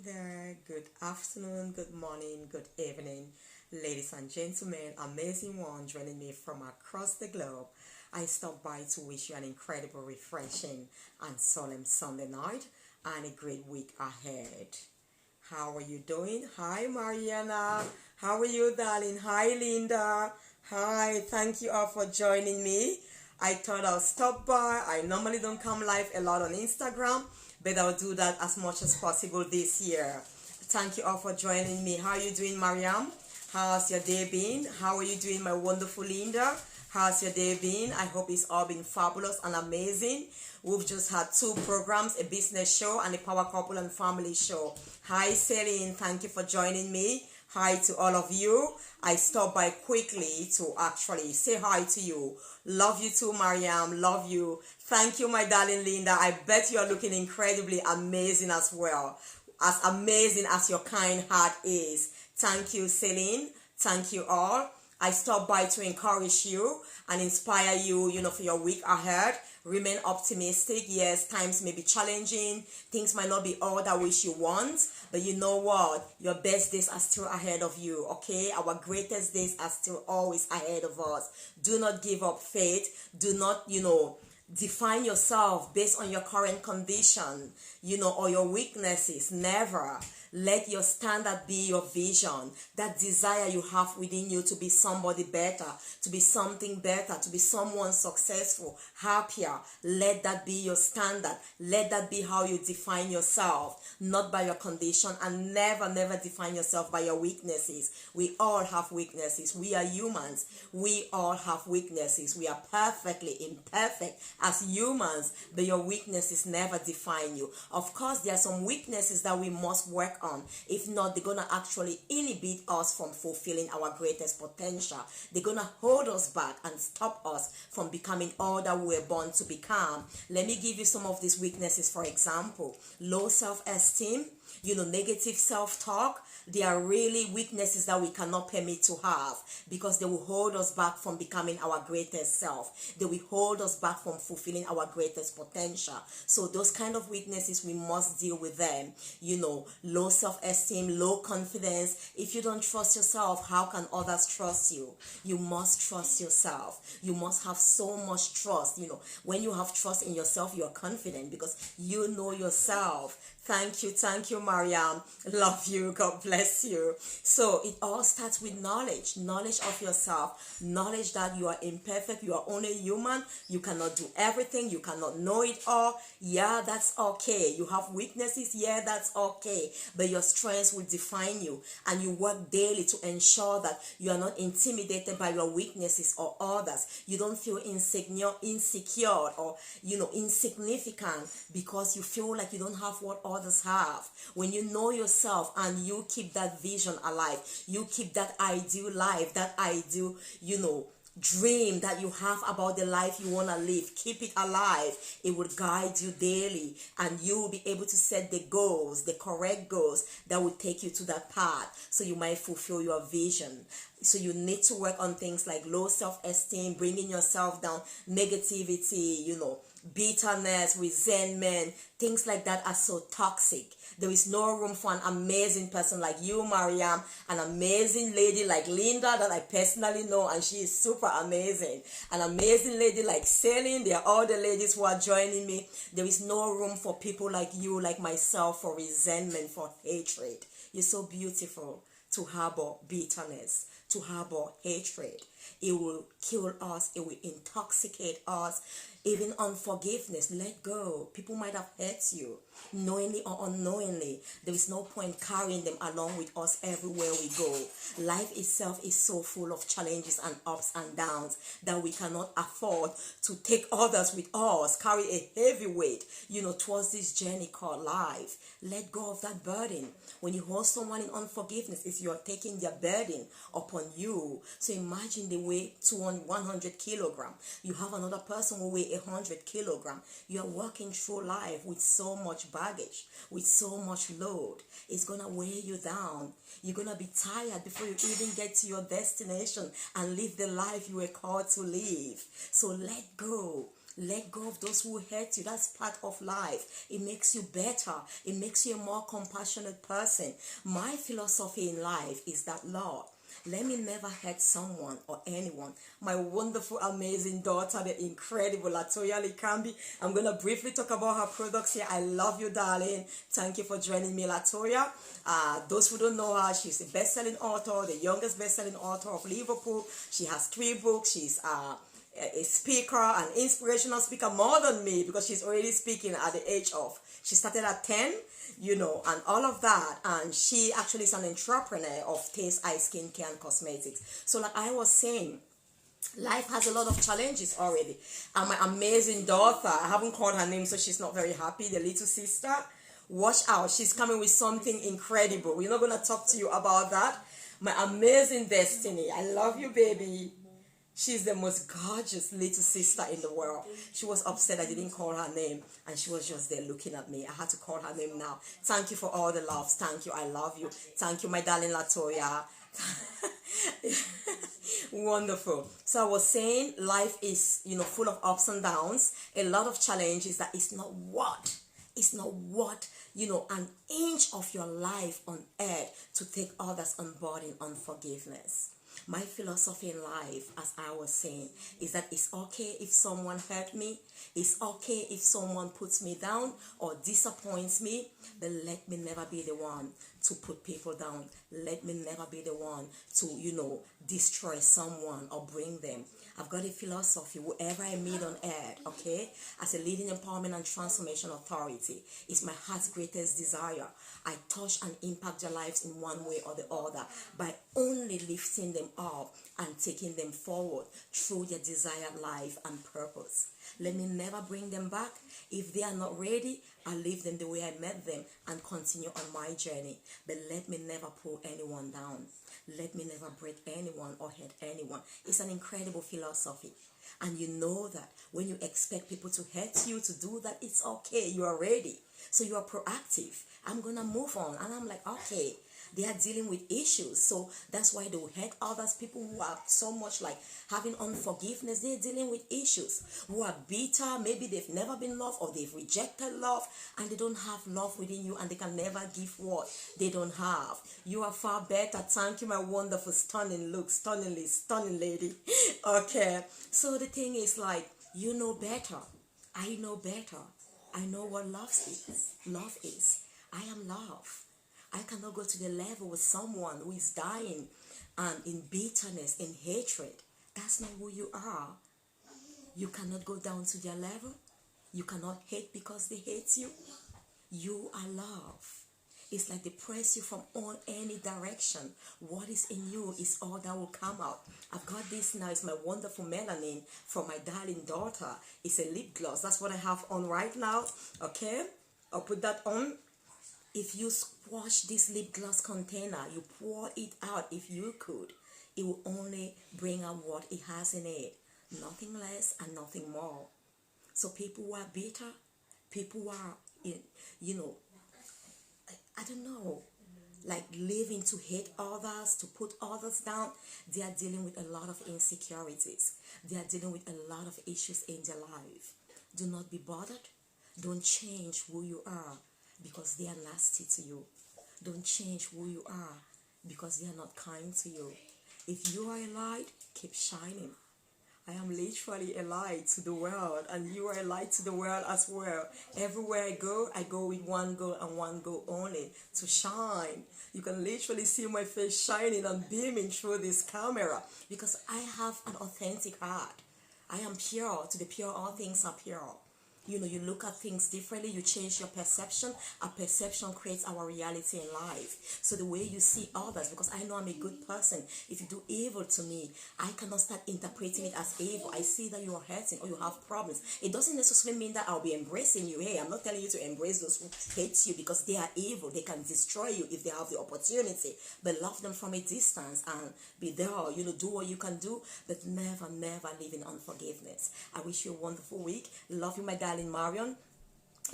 there. Good afternoon, good morning, good evening, ladies and gentlemen, amazing one joining me from across the globe. I stopped by to wish you an incredible, refreshing, and solemn Sunday night and a great week ahead. How are you doing? Hi, Mariana. How are you, darling? Hi, Linda. Hi, thank you all for joining me. I thought I'll stop by. I normally don't come live a lot on Instagram, but I'll do that as much as possible this year. Thank you all for joining me. How are you doing, Mariam? How's your day been? How are you doing, my wonderful Linda? How's your day been? I hope it's all been fabulous and amazing. We've just had two programs, a business show and a power couple and family show. Hi, Celine. Thank you for joining me. Hi to all of you. I stopped by quickly to actually say hi to you. Love you too, Mariam. Love you. Thank you, my darling Linda. I bet you are looking incredibly amazing as well. As amazing as your kind heart is. Thank you, Celine. Thank you all. I stopped by to encourage you and inspire you, for your week ahead. Remain optimistic. Yes, times may be challenging. Things might not be all that which you want. But you know what? Your best days are still ahead of you, okay? Our greatest days are still always ahead of us. Do not give up faith. Do not, define yourself based on your current condition, or your weaknesses. Never. Let your standard be your vision, that desire you have within you to be somebody better, to be something better, to be someone successful, happier. Let that be your standard. Let that be how you define yourself, not by your condition, and never define yourself by your weaknesses. We all have weaknesses. We are humans. We all have weaknesses. We are perfectly imperfect as humans, but your weaknesses never define you. Of course, there are some weaknesses that we must work on. If not, they're gonna actually inhibit us from fulfilling our greatest potential. They're gonna hold us back and stop us from becoming all that we were born to become. Let me give you some of these weaknesses. For example, low self-esteem, negative self-talk. They are really weaknesses that we cannot permit to have, because they will hold us back from becoming our greatest self. They will hold us back from fulfilling our greatest potential. So those kind of weaknesses, we must deal with them. Low self-esteem, low confidence. If you don't trust yourself, how can others trust you? You must trust yourself. You must have so much trust. When you have trust in yourself, you're confident because you know yourself. Thank you, Mariam. Love you. God bless you. So it all starts with knowledge of yourself, knowledge that you are imperfect, you are only human, you cannot do everything, you cannot know it all. Yeah, that's okay. You have weaknesses, yeah, that's okay. But your strengths will define you, and you work daily to ensure that you are not intimidated by your weaknesses or others. You don't feel insecure or insignificant because you feel like you don't have what others have. When you know yourself and you keep that vision alive, you keep that ideal life, that ideal, dream that you have about the life you want to live, keep it alive. It will guide you daily, and you will be able to set the goals, the correct goals that will take you to that path, so you might fulfill your vision. So you need to work on things like low self-esteem, bringing yourself down, negativity, bitterness, resentment. Things like that are so toxic. There is no room for an amazing person like you, Mariam, an amazing lady like Linda that I personally know, and she is super amazing. An amazing lady like Celine. They are all the ladies who are joining me. There is no room for people like you, like myself, for resentment, for hatred. You're so beautiful to harbor bitterness, to harbor hatred. It will kill us. It will intoxicate us. Even unforgiveness, let go. People might have hurt you, knowingly or unknowingly. There is no point carrying them along with us everywhere we go. Life itself is so full of challenges and ups and downs that we cannot afford to take others with us, carry a heavy weight, towards this journey called life. Let go of that burden. When you hold someone in unforgiveness, it's you're taking their burden upon you. So imagine they weigh 100 kilograms. You have another person who weighs 100 kilograms. You are walking through life with so much baggage, with so much load. It's gonna weigh you down. You're gonna be tired before you even get to your destination and live the life you were called to live. So let go. Let go of those who hurt you. That's part of life. It makes you better. It makes you a more compassionate person. My philosophy in life is that, Lord, let me never hurt someone or anyone. My wonderful, amazing daughter, the incredible Latoya Likambi. I'm going to briefly talk about her products here. I love you, darling. Thank you for joining me, Latoya. Those who don't know her, she's a best-selling author, the youngest best-selling author of Liverpool. She has 3 books. She's a speaker, an inspirational speaker, more than me, because she's already speaking at the age of, she started at 10, and all of that. And she actually is an entrepreneur of Taste Eye Skincare and Cosmetics. So like I was saying, life has a lot of challenges already. And my amazing daughter, I haven't called her name, so she's not very happy, the little sister, watch out, she's coming with something incredible. We're not going to talk to you about that. My amazing Destiny, I love you, baby. She's the most gorgeous little sister in the world. She was upset I didn't call her name, and she was just there looking at me. I had to call her name now. Thank you for all the loves. Thank you. I love you. Thank you, my darling Latoya. Wonderful. So I was saying life is, full of ups and downs, a lot of challenges that it's not what, an inch of your life on earth to take others on board in unforgiveness. My philosophy in life, as I was saying, is that it's okay if someone hurt me. It's okay if someone puts me down or disappoints me. But let me never be the one to put people down. Let me never be the one to, destroy someone or bring them. I've got a philosophy, whoever I meet on earth, okay, as a leading empowerment and transformation authority, is my heart's greatest desire. I touch and impact their lives in one way or the other by only lifting them up and taking them forward through their desired life and purpose. Let me never bring them back. If they are not ready, I'll leave them the way I met them and continue on my journey. But let me never pull anyone down. Let me never break anyone or hurt anyone. It's an incredible philosophy. And you know that when you expect people to hurt you to do that, it's okay. You are ready. So you are proactive. I'm going to move on. And I'm like, okay, they are dealing with issues. So that's why they will hurt others. People who are so much like having unforgiveness, they're dealing with issues. Who are bitter, maybe they've never been loved or they've rejected love and they don't have love within you and they can never give what they don't have. You are far better. Thank you, my wonderful, stunning look, stunning lady. Okay, so the thing is like, you know better. I know better. I know what love is. Love is. I am love. I cannot go to the level with someone who is dying and in bitterness, in hatred. That's not who you are. You cannot go down to their level. You cannot hate because they hate you. You are love. It's like they press you from all any direction. What is in you is all that will come out. I've got this now. It's my wonderful melanin from my darling daughter. It's a lip gloss. That's what I have on right now. Okay? I'll put that on. If you squash this lip gloss container, you pour it out if you could, it will only bring out what it has in it. Nothing less and nothing more. So people who are bitter, people who are, I don't know, like living to hate others, to put others down, they are dealing with a lot of insecurities. They are dealing with a lot of issues in their life. Do not be bothered. Don't change who you are because they are nasty to you. Don't change who you are because they are not kind to you. If you are a light, keep shining. I am literally a light to the world, and you are a light to the world as well. Everywhere I go with one goal and one goal only, to shine. You can literally see my face shining and beaming through this camera because I have an authentic heart. I am pure. To the pure, all things are pure. You look at things differently, you change your perception. Our perception creates our reality in life. So the way you see others, because I know I'm a good person, if you do evil to me, I cannot start interpreting it as evil. I see that you are hurting or you have problems. It doesn't necessarily mean that I'll be embracing you. Hey, I'm not telling you to embrace those who hate you because they are evil. They can destroy you if they have the opportunity. But love them from a distance and be there. Do what you can do, but never live in unforgiveness. I wish you a wonderful week. Love you, my darling Marion.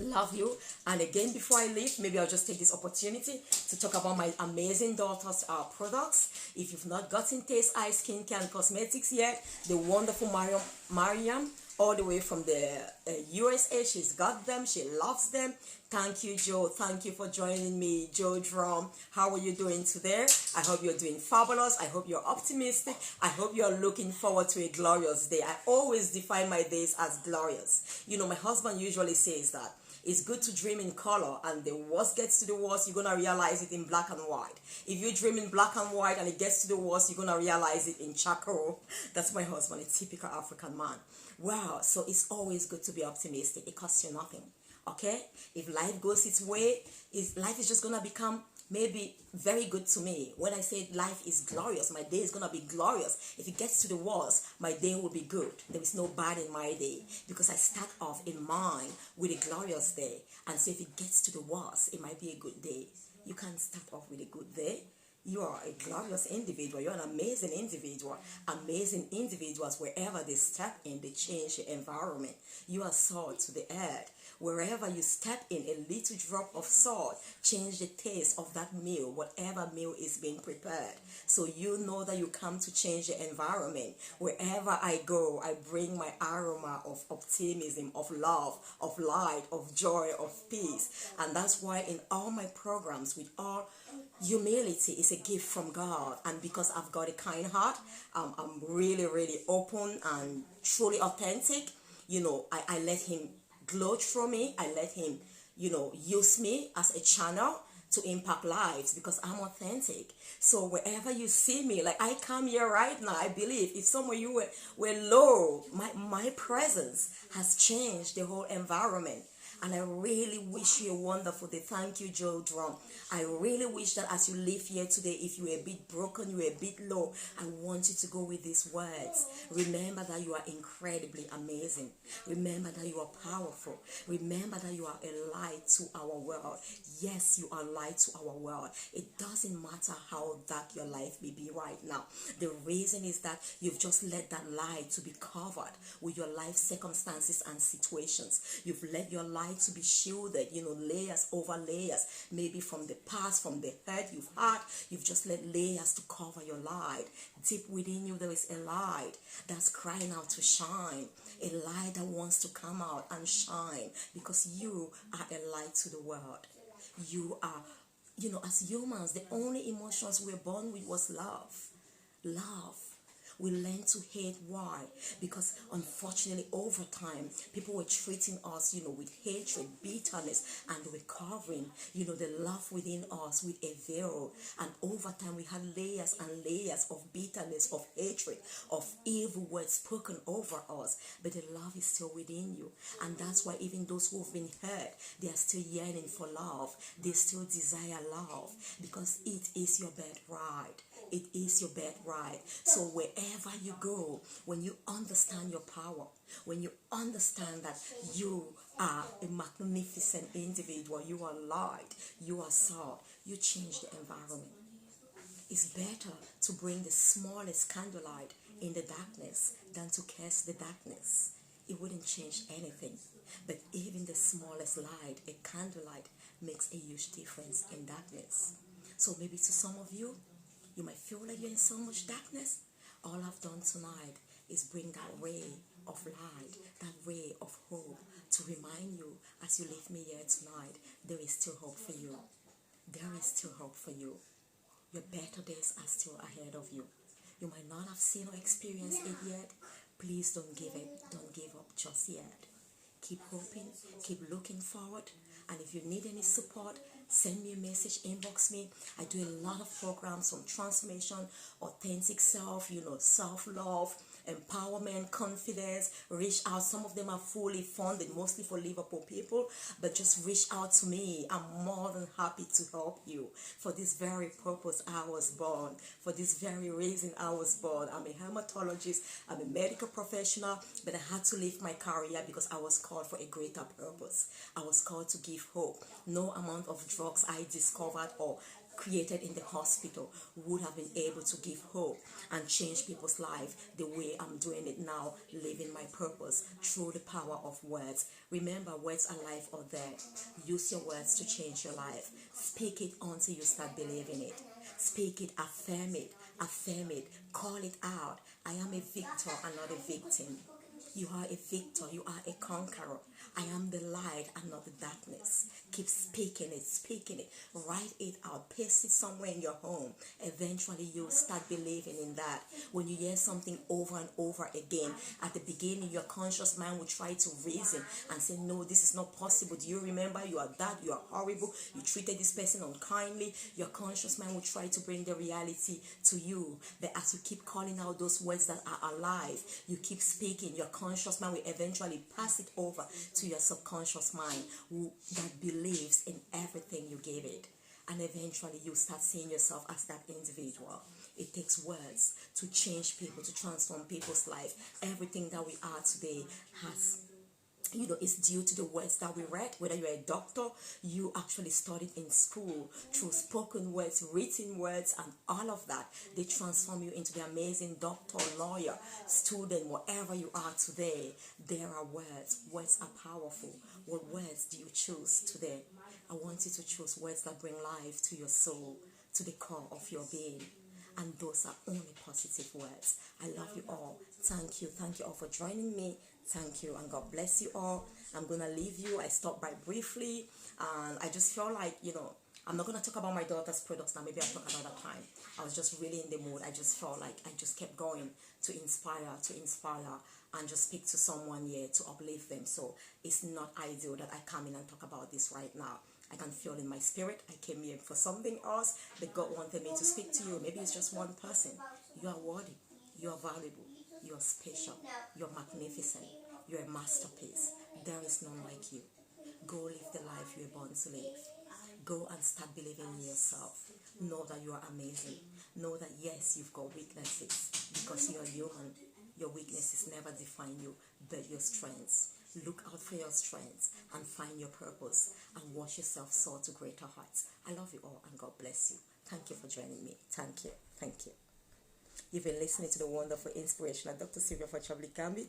Love you. And again, before I leave, maybe I'll just take this opportunity to talk about my amazing daughter's products. If you've not gotten Taste Eye Skincare and Cosmetics yet, the wonderful Mariam all the way from the USA. She's got them. She loves them. Thank you, Joe. Thank you for joining me, Joe Drum. How are you doing today? I hope you're doing fabulous. I hope you're optimistic. I hope you're looking forward to a glorious day. I always define my days as glorious. You know, my husband usually says that it's good to dream in color, and the worst gets to the worst, you're going to realize it in black and white. If you dream in black and white and it gets to the worst, you're going to realize it in charcoal. That's my husband, a typical African man. Wow, so it's always good to be optimistic. It costs you nothing. Okay? If life goes its way, life is just going to become maybe very good to me. When I say life is glorious, my day is going to be glorious. If it gets to the worst, my day will be good. There is no bad in my day because I start off in mind with a glorious day. And so if it gets to the worst, it might be a good day. You can't start off with a good day. You are a glorious individual. You're an amazing individual. Amazing individuals, wherever they step in, they change the environment. You are salt to the earth. Wherever you step in, a little drop of salt change the taste of that meal, whatever meal is being prepared. So you know that you come to change the environment. Wherever I go, I bring my aroma of optimism, of love, of light, of joy, of peace. And that's why in all my programs, with all humility, is a gift from God. And because I've got a kind heart, I'm really, really open and truly authentic. You know, I let him glow through me. I let him, use me as a channel to impact lives because I'm authentic. So wherever you see me, like I come here right now, I believe if some of you were low, my presence has changed the whole environment. And I really wish you a wonderful day. Thank you, Joe Drum. I really wish that as you live here today, if you're a bit broken, you're a bit low, I want you to go with these words. Remember that you are incredibly amazing. Remember that you are powerful. Remember that you are a light to our world. Yes, you are light to our world. It doesn't matter how dark your life may be right now. The reason is that you've just let that light to be covered with your life circumstances and situations. You've let your light to be shielded, layers over layers, maybe from the past, from the hurt you've had. You've just let layers to cover your light. Deep within you, there is a light that's crying out to shine, a light that wants to come out and shine because you are a light to the world. You are, as humans, the only emotions we're born with was love. Love. We learn to hate. Why? Because unfortunately over time people were treating us with hatred, bitterness, and they were covering the love within us with a veil. And over time we had layers and layers of bitterness, of hatred, of evil words spoken over us, but the love is still within you. And that's why even those who have been hurt, they are still yearning for love. They still desire love because it is your birthright. It is your birthright. So wherever you go, when you understand your power, when you understand that you are a magnificent individual, you are light, you are salt, you change the environment. It's better to bring the smallest candlelight in the darkness than to cast the darkness. It wouldn't change anything. But even the smallest light, a candlelight, makes a huge difference in darkness. So maybe to some of you, you might feel like you're in so much darkness. All I've done tonight is bring that ray of light, that ray of hope to remind you as you leave me here tonight, there is still hope for you. There is still hope for you. Your better days are still ahead of you. You might not have seen or experienced it yet. Please don't give up. Don't give up just yet. Keep hoping. Keep looking forward. And if you need any support, send me a message, inbox me. I do a lot of programs from transformation, authentic self, self-love, empowerment, confidence. Reach out. Some of them are fully funded, mostly for Liverpool people, but just reach out to me. I'm more than happy to help you. For this very purpose I was born. For this very reason I was born. I'm a hematologist. I'm a medical professional, but I had to leave my career because I was called for a greater purpose. I was called to give hope. No amount of drugs I discovered or created in the hospital would have been able to give hope and change people's life the way I'm doing it now, living my purpose through the power of words. Remember, words are life or death. Use your words to change your life. Speak it until you start believing it. Speak it, affirm it, call it out. I am a victor and not a victim. You are a victor. You are a conqueror. I am the light and not the darkness. Keep speaking it, speaking it. Write it out. Paste it somewhere in your home. Eventually, you'll start believing in that. When you hear something over and over again, at the beginning, your conscious mind will try to reason and say, no, this is not possible. Do you remember? You are that. You are horrible. You treated this person unkindly. Your conscious mind will try to bring the reality to you. But as you keep calling out those words that are alive, you keep speaking, your conscious mind will eventually pass it over to your subconscious mind that believes in everything you give it. And eventually you start seeing yourself as that individual. It takes words to change people, to transform people's life. Everything that we are today has, it's due to the words that we read. Whether you're a doctor, you actually studied in school through spoken words, written words, and all of that. They transform you into the amazing doctor, lawyer, student, whatever you are today. There are words. Words are powerful. What words do you choose today? I want you to choose words that bring life to your soul, to the core of your being. And those are only positive words. I love you all. Thank you. Thank you all for joining me. Thank you, and God bless you all. I'm going to leave you. I stopped by briefly, and I just feel like, I'm not going to talk about my daughter's products now. Maybe I'll talk another time. I was just really in the mood. I just felt like I just kept going to inspire, and just speak to someone here to uplift them. So it's not ideal that I come in and talk about this right now. I can feel in my spirit I came here for something else, but God wanted me to speak to you. Maybe it's just one person. You are worthy. You are valuable. You are special. You are magnificent. You are a masterpiece. There is none like you. Go live the life you were born to live. Go and start believing in yourself. Know that you are amazing. Know that yes, you've got weaknesses because you are human. Your weaknesses never define you, but your strengths. Look out for your strengths and find your purpose and watch yourself soar to greater heights. I love you all, and God bless you. Thank you for joining me. Thank you. Thank you. You've been listening to the wonderful, inspirational Dr. Sylvia for Chablikambi.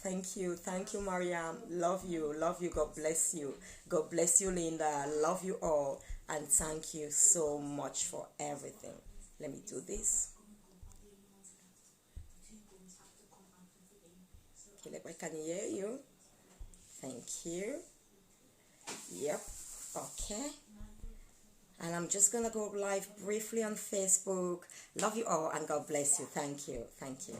Thank you. Thank you, Mariam. Love you. Love you. God bless you. God bless you, Linda. Love you all. And thank you so much for everything. Let me do this. Okay, like I can hear you. Thank you. Yep. Okay. And I'm just going to go live briefly on Facebook. Love you all, and God bless you. Thank you. Thank you.